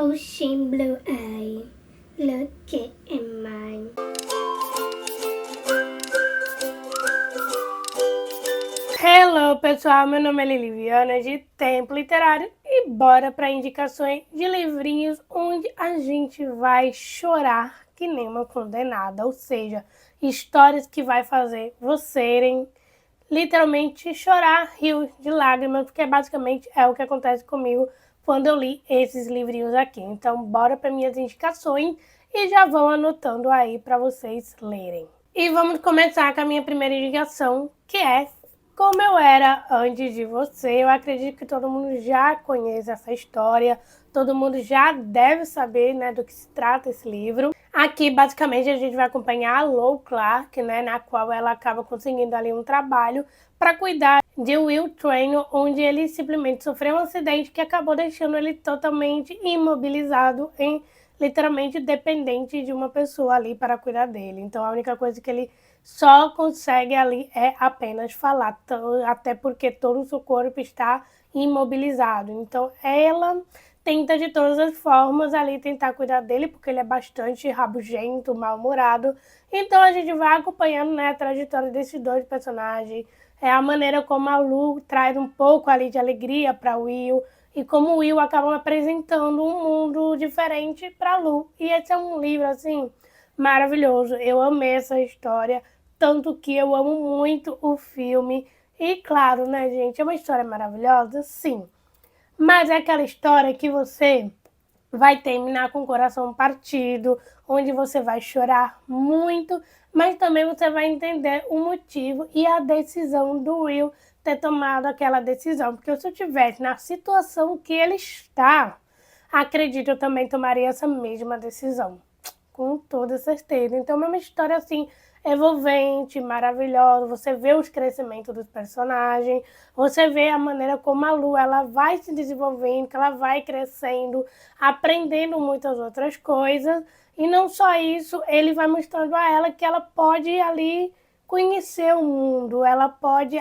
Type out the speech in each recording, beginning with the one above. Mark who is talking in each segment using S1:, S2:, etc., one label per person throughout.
S1: Ocean blue eye, look at mine.
S2: Hello pessoal, meu nome é Liliviana de Tempo Literário e bora para indicações de livrinhos onde a gente vai chorar que nem uma condenada, ou seja, histórias que vai fazer vocês literalmente chorar rios de lágrimas, porque basicamente é o que acontece comigo quando eu li esses livrinhos aqui. Então bora para minhas indicações e já vão anotando aí para vocês lerem. E vamos começar com a minha primeira indicação, que é Como Eu Era Antes de Você. Eu acredito que todo mundo já conhece essa história, todo mundo já deve saber, né, do que se trata esse livro. Aqui, basicamente, a gente vai acompanhar a Lou Clark, né, na qual ela acaba conseguindo ali um trabalho para cuidar de Will Traynor, onde ele simplesmente sofreu um acidente que acabou deixando ele totalmente imobilizado literalmente dependente de uma pessoa ali para cuidar dele. Então a única coisa que ele só consegue ali é apenas falar, até porque todo o seu corpo está imobilizado. Então ela tenta de todas as formas ali tentar cuidar dele, porque ele é bastante rabugento, mal-humorado. Então a gente vai acompanhando, né, a trajetória desses dois personagens, a maneira como a Lu traz um pouco ali de alegria para Will, e como o Will acaba apresentando um mundo diferente para Lu. E esse é um livro, assim, maravilhoso. Eu amei essa história, tanto que eu amo muito o filme. E claro, né, gente, é uma história maravilhosa, sim. Mas é aquela história que você vai terminar com o coração partido, onde você vai chorar muito, mas também você vai entender o motivo e a decisão do Will ter tomado aquela decisão. Porque se eu estivesse na situação que ele está, acredito, eu também tomaria essa mesma decisão, com toda certeza. Então é uma história assim envolvente, maravilhosa. Você vê os crescimentos dos personagens, você vê a maneira como a Lu ela vai se desenvolvendo, que ela vai crescendo, aprendendo muitas outras coisas. E não só isso, ele vai mostrando a ela que ela pode ali conhecer o mundo, ela pode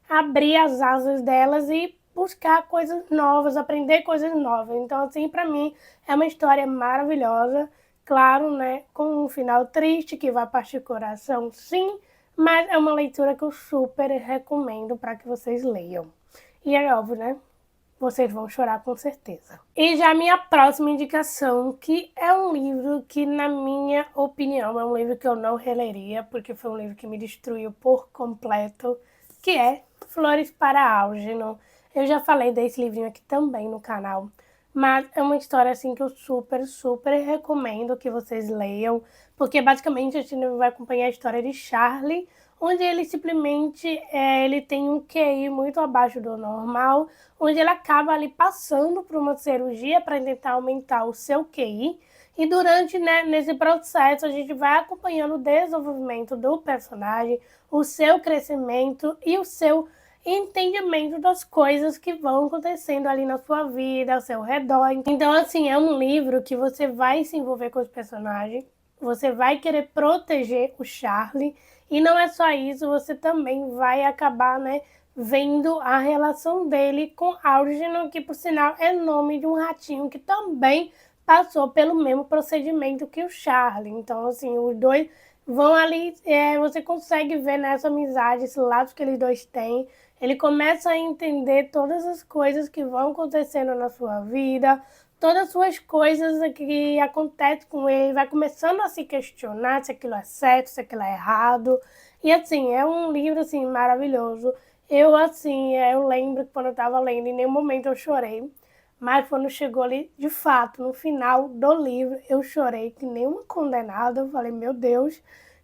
S2: abrir as asas delas e buscar coisas novas, aprender coisas novas. Então, assim, para mim, é uma história maravilhosa. Claro, né, com um final triste que vai partir o coração, sim, mas é uma leitura que eu super recomendo para que vocês leiam. E é óbvio, né? Vocês vão chorar com certeza. E já a minha próxima indicação, que é um livro que, na minha opinião, é um livro que eu não releria, porque foi um livro que me destruiu por completo, que é Flores para Algernon. Eu já falei desse livrinho aqui também no canal, mas é uma história assim que eu super recomendo que vocês leiam, porque basicamente a gente vai acompanhar a história de Charlie, onde ele simplesmente ele tem um QI muito abaixo do normal, onde ele acaba ali passando por uma cirurgia para tentar aumentar o seu QI, e durante, né, nesse processo a gente vai acompanhando o desenvolvimento do personagem, o seu crescimento e o seu entendimento das coisas que vão acontecendo ali na sua vida, ao seu redor. Então, assim, é um livro que você vai se envolver com os personagens, você vai querer proteger o Charlie, e não é só isso, você também vai acabar, né, vendo a relação dele com Algernon, que por sinal é nome de um ratinho que também passou pelo mesmo procedimento que o Charlie. Então, assim, os dois vão ali, você consegue ver nessa amizade, esse laço que eles dois têm. Ele começa a entender todas as coisas que vão acontecendo na sua vida, todas as suas coisas que acontecem com ele, vai começando a se questionar se aquilo é certo, se aquilo é errado. E assim, é um livro assim maravilhoso. Eu assim, eu lembro que quando eu estava lendo, em nenhum momento eu chorei, mas quando chegou ali, de fato, no final do livro, eu chorei que nem uma condenada. Eu falei, meu Deus,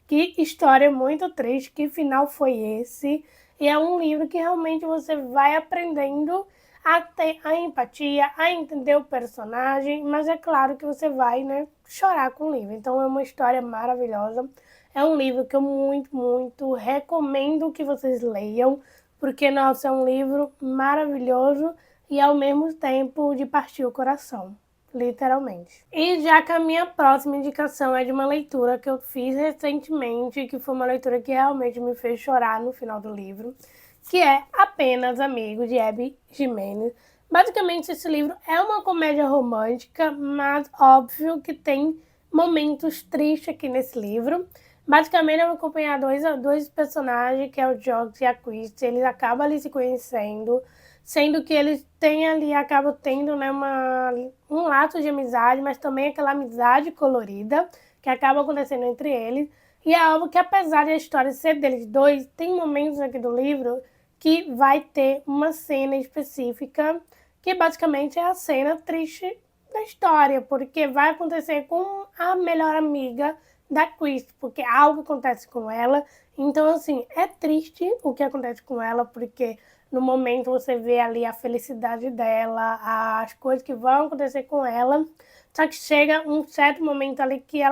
S2: que história muito triste, que final foi esse? E é um livro que realmente você vai aprendendo a ter a empatia, a entender o personagem, mas é claro que você vai, né, chorar com o livro. Então é uma história maravilhosa. É um livro que eu muito recomendo que vocês leiam, porque, nossa, é um livro maravilhoso e ao mesmo tempo de partir o coração, literalmente. E já que a minha próxima indicação é de uma leitura que eu fiz recentemente, que foi uma leitura que realmente me fez chorar no final do livro, que é Apenas Amigo, de Abby Jimenez. Basicamente, esse livro é uma comédia romântica, mas óbvio que tem momentos tristes aqui nesse livro. Basicamente, eu vou acompanhar dois personagens, que é o Jogs e a Christie. Eles acabam ali se conhecendo, sendo que eles têm ali, acabam tendo, né, um laço de amizade, mas também aquela amizade colorida que acaba acontecendo entre eles. E é algo que, apesar de a história ser deles dois, tem momentos aqui do livro que vai ter uma cena específica que basicamente é a cena triste da história, porque vai acontecer com a melhor amiga da Chris, porque algo acontece com ela. Então, assim, é triste o que acontece com ela, porque no momento você vê ali a felicidade dela, as coisas que vão acontecer com ela, só que chega um certo momento ali que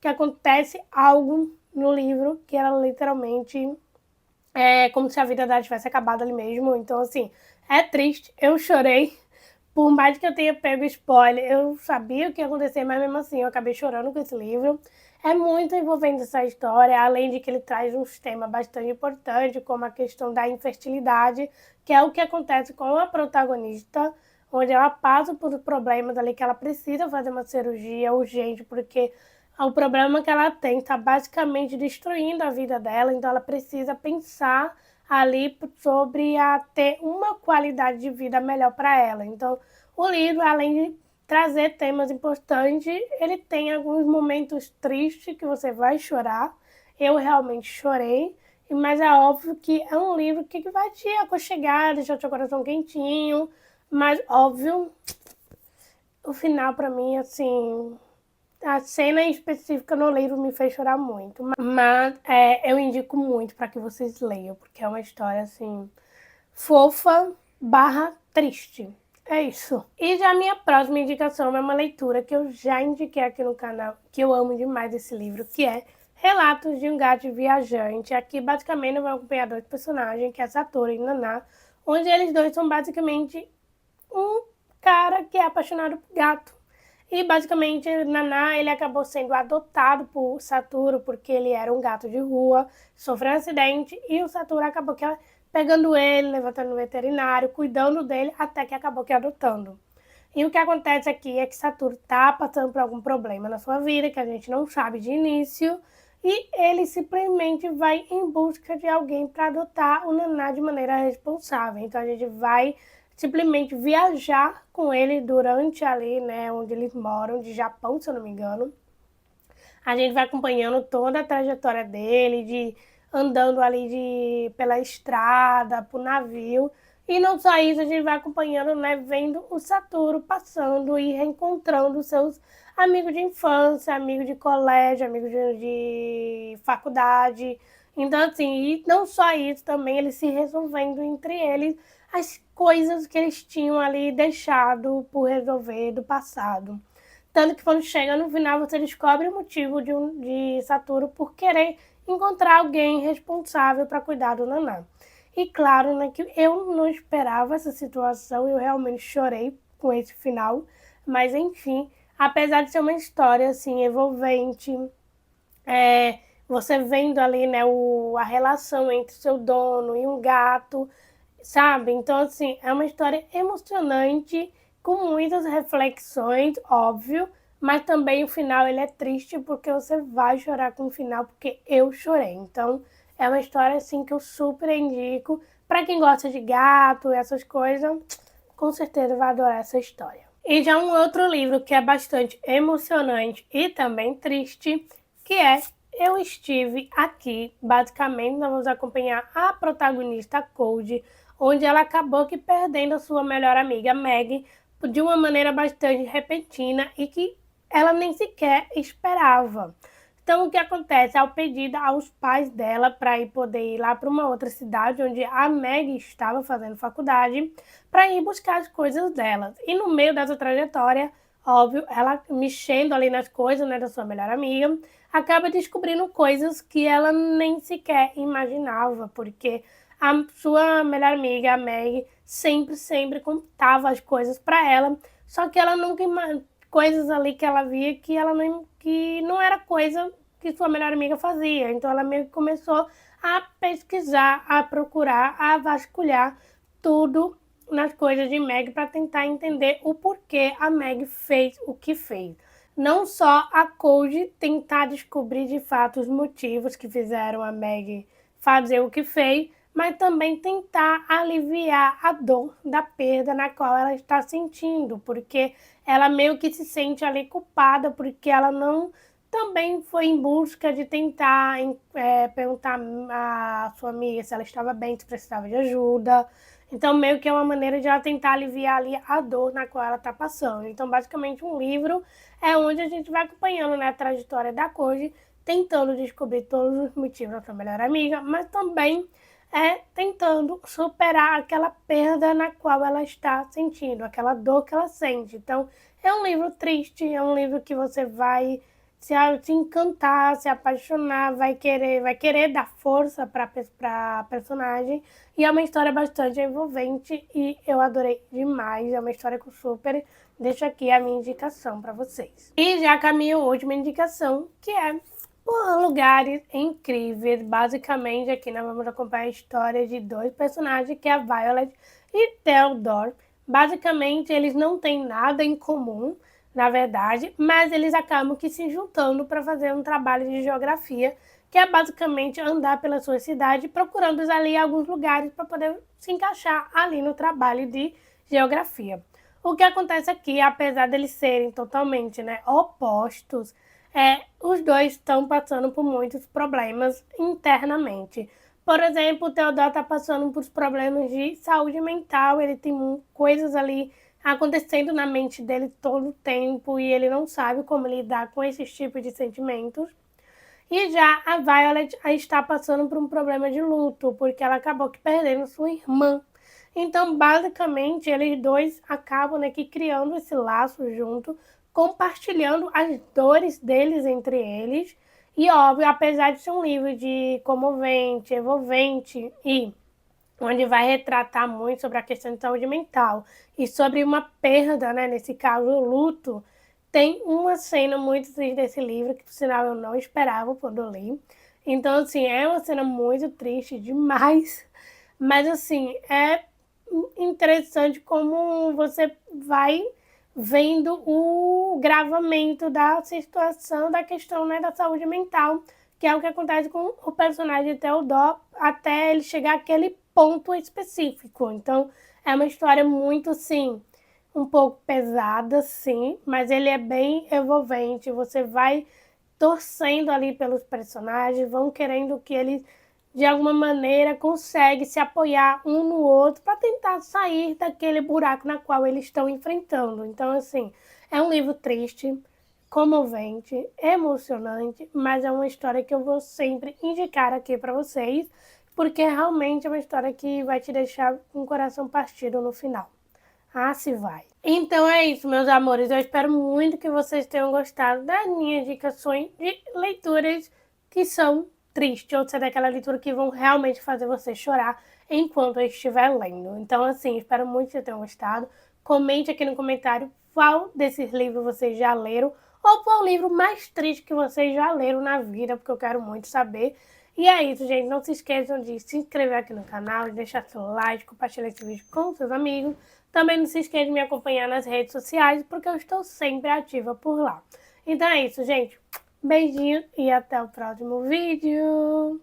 S2: acontece algo no livro que ela literalmente é como se a vida dela tivesse acabado ali mesmo. Então, assim, é triste. Eu chorei. Por mais que eu tenha pego spoiler, eu sabia o que ia acontecer, mas mesmo assim eu acabei chorando com esse livro. É muito envolvente essa história, além de que ele traz um tema bastante importante, como a questão da infertilidade, que é o que acontece com a protagonista, onde ela passa por problemas ali que ela precisa fazer uma cirurgia urgente, porque o problema que ela tem está basicamente destruindo a vida dela, então ela precisa pensar ali sobre ter uma qualidade de vida melhor para ela. Então, o livro, além de trazer temas importantes, ele tem alguns momentos tristes que você vai chorar. Eu realmente chorei, mas é óbvio que é um livro que vai te aconchegar, deixar o seu coração quentinho, mas óbvio, o final para mim, assim, a cena específica no livro me fez chorar muito, mas eu indico muito para que vocês leiam, porque é uma história assim fofa barra triste. É isso. E já a minha próxima indicação é uma leitura que eu já indiquei aqui no canal, que eu amo demais esse livro, que é Relatos de um Gato Viajante. Aqui basicamente eu vou acompanhar dois personagens, que é Satoru e Naná, onde eles dois são basicamente um cara que é apaixonado por gato. E basicamente Naná ele acabou sendo adotado por Satoru porque ele era um gato de rua, sofreu um acidente e o Satoru acabou pegando ele, levantando no veterinário, cuidando dele até que acabou adotando. E o que acontece aqui é que Satoru tá passando por algum problema na sua vida que a gente não sabe de início e ele simplesmente vai em busca de alguém para adotar o Naná de maneira responsável. Então a gente vai simplesmente viajar com ele durante ali, né, onde eles moram, de Japão, se eu não me engano. A gente vai acompanhando toda a trajetória dele, de andando ali pela estrada, pro navio. E não só isso, a gente vai acompanhando, né, vendo o Satoru passando e reencontrando seus amigos de infância, amigos de colégio, amigos de faculdade. Então, assim, e não só isso, também eles se resolvendo entre eles as coisas que eles tinham ali deixado por resolver do passado. Tanto que quando chega no final você descobre o motivo de Satoru por querer encontrar alguém responsável para cuidar do Naná. E claro, né, que eu não esperava essa situação, eu realmente chorei com esse final, mas enfim, apesar de ser uma história assim envolvente, você vendo ali, né, a relação entre seu dono e um gato, sabe? Então, assim, é uma história emocionante, com muitas reflexões, óbvio, mas também o final ele é triste porque você vai chorar com o final, porque eu chorei. Então, é uma história assim que eu super indico. Para quem gosta de gato, essas coisas, com certeza vai adorar essa história. E já um outro livro que é bastante emocionante e também triste, que é Eu Estive Aqui. Basicamente, nós vamos acompanhar a protagonista Cody, onde ela acabou perdendo a sua melhor amiga Meg de uma maneira bastante repentina e que ela nem sequer esperava. Então, o que acontece? Ao pedido aos pais dela para poder ir lá para uma outra cidade onde a Meg estava fazendo faculdade, para ir buscar as coisas dela. E no meio dessa trajetória, óbvio, ela mexendo ali nas coisas, né, da sua melhor amiga, acaba descobrindo coisas que ela nem sequer imaginava, porque a sua melhor amiga, a Meg, sempre contava as coisas para ela, só que ela nunca coisas ali que ela via que não era coisa que sua melhor amiga fazia. Então ela meio que começou a pesquisar, a procurar, a vasculhar tudo nas coisas de Meg para tentar entender o porquê a Meg fez o que fez. Não só a Cody tentar descobrir de fato os motivos que fizeram a Meg fazer o que fez, mas também tentar aliviar a dor da perda na qual ela está sentindo, porque ela meio que se sente ali culpada, porque ela não também foi em busca de tentar perguntar à sua amiga se ela estava bem, se precisava de ajuda. Então, meio que é uma maneira de ela tentar aliviar ali a dor na qual ela está passando. Então, basicamente, um livro é onde a gente vai acompanhando, né, a trajetória da Cody, tentando descobrir todos os motivos da sua melhor amiga, mas também tentando superar aquela perda na qual ela está sentindo, aquela dor que ela sente. Então, é um livro triste, é um livro que você vai se encantar, se apaixonar, vai querer dar força para a personagem. E é uma história bastante envolvente e eu adorei demais. É uma história que eu super deixo aqui a minha indicação para vocês. E já com a minha última indicação, que é Por Lugares Incríveis. Basicamente, aqui nós vamos acompanhar a história de dois personagens, que é a Violet e Theodore. Basicamente, eles não têm nada em comum, na verdade, mas eles acabam que se juntando para fazer um trabalho de geografia, que é basicamente andar pela sua cidade, procurando ali alguns lugares para poder se encaixar ali no trabalho de geografia. O que acontece aqui, apesar deles serem totalmente, né, opostos, os dois estão passando por muitos problemas internamente. Por exemplo, o Theodore está passando por problemas de saúde mental, ele tem coisas ali acontecendo na mente dele todo o tempo e ele não sabe como lidar com esses tipos de sentimentos. E já a Violet está passando por um problema de luto, porque ela acabou que perdendo sua irmã. Então, basicamente, eles dois acabam, né, que criando esse laço junto, compartilhando as dores deles entre eles. E, óbvio, apesar de ser um livro de comovente, envolvente e onde vai retratar muito sobre a questão de saúde mental e sobre uma perda, né, nesse caso, o luto, tem uma cena muito triste desse livro, que por sinal eu não esperava quando eu li. Então, assim, é uma cena muito triste demais, mas assim, é interessante como você vai vendo o gravamento da situação, da questão, né, da saúde mental, que é o que acontece com o personagem Theodore até ele chegar àquele ponto específico. Então, é uma história muito, sim, um pouco pesada, sim, mas ele é bem envolvente. Você vai torcendo ali pelos personagens, vão querendo que eles, de alguma maneira, conseguem se apoiar um no outro para tentar sair daquele buraco na qual eles estão enfrentando. Então, assim, é um livro triste, comovente, emocionante, mas é uma história que eu vou sempre indicar aqui para vocês, porque realmente é uma história que vai te deixar com o coração partido no final. Ah, se vai. Então é isso, meus amores. Eu espero muito que vocês tenham gostado das minhas indicações de leituras que são tristes, ou seja, daquela leitura que vão realmente fazer você chorar enquanto eu estiver lendo. Então, assim, espero muito que vocês tenham gostado. Comente aqui no comentário qual desses livros vocês já leram, ou qual o livro mais triste que vocês já leram na vida, porque eu quero muito saber. E é isso, gente. Não se esqueçam de se inscrever aqui no canal, de deixar seu like, compartilhar esse vídeo com seus amigos. Também não se esqueça de me acompanhar nas redes sociais, porque eu estou sempre ativa por lá. Então é isso, gente. Beijinho e até o próximo vídeo.